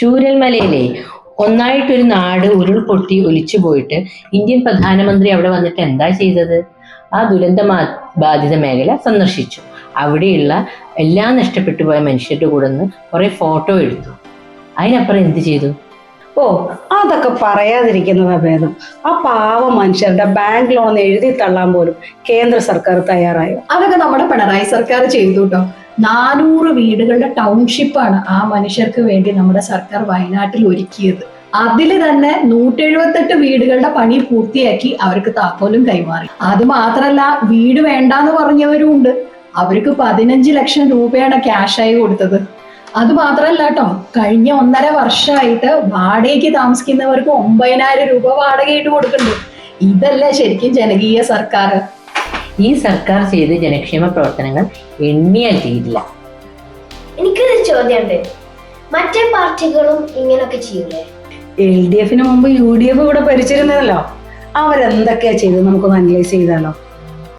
ചൂരൽമലയിലെ ഒന്നായിട്ടൊരു നാട് ഉരുൾപൊട്ടി ഒലിച്ചു പോയിട്ട് ഇന്ത്യൻ പ്രധാനമന്ത്രി അവിടെ വന്നിട്ട് എന്താ ചെയ്തത്? ആ ബാധിത മേഖല സന്ദർശിച്ചു. അവിടെയുള്ള എല്ലാം നഷ്ടപ്പെട്ടു പോയ മനുഷ്യരുടെ കൂടെ നിന്ന് കുറെ ഫോട്ടോ എടുത്തു. അതിനപ്പുറം എന്ത് ചെയ്തു? ഓ, അതൊക്കെ പറയാതിരിക്കുന്നതാ ഭേദം. ആ പാവ മനുഷ്യരുടെ ബാങ്ക് ലോൺ എഴുതി തള്ളാൻ പോലും കേന്ദ്ര സർക്കാർ തയ്യാറായോ? അതൊക്കെ നമ്മുടെ പിണറായി സർക്കാർ ചെയ്തു കേട്ടോ. 400 വീടുകളുടെ ടൗൺഷിപ്പാണ് ആ മനുഷ്യർക്ക് വേണ്ടി നമ്മുടെ സർക്കാർ വയനാട്ടിൽ ഒരുക്കിയത്. അതില് തന്നെ 178 വീടുകളുടെ പണി പൂർത്തിയാക്കി അവർക്ക് താക്കോലും കൈമാറി. അത് മാത്രല്ല, വീട് വേണ്ടാന്ന് പറഞ്ഞവരും ഉണ്ട്. അവർക്ക് 15 ലക്ഷം രൂപയാണ് ക്യാഷായി കൊടുത്തത്. അത് മാത്രല്ല കേട്ടോ, കഴിഞ്ഞ 1.5 വർഷമായിട്ട് വാടകയ്ക്ക് താമസിക്കുന്നവർക്ക് 9,000 രൂപ വാടകയായിട്ട് കൊടുക്കുന്നുണ്ട്. ഇതല്ലേ ശരിക്കും ജനകീയ സർക്കാർ? ഈ സർക്കാർ ചെയ്ത ജനക്ഷേമ പ്രവർത്തനങ്ങൾ എണ്ണിയാൽ തീരില്ല. എനിക്കൊരു ചോദ്യമുണ്ട്, മറ്റേ പാർട്ടികളും ഇങ്ങനൊക്കെ ചെയ്യൂലേ? LDF മുമ്പ് UDF ഇവിടെ ഭരിച്ചിരുന്നല്ലോ. അവരെന്തൊക്കെയാ ചെയ്തത് നമുക്കൊന്ന് അനലൈസ് ചെയ്താലോ?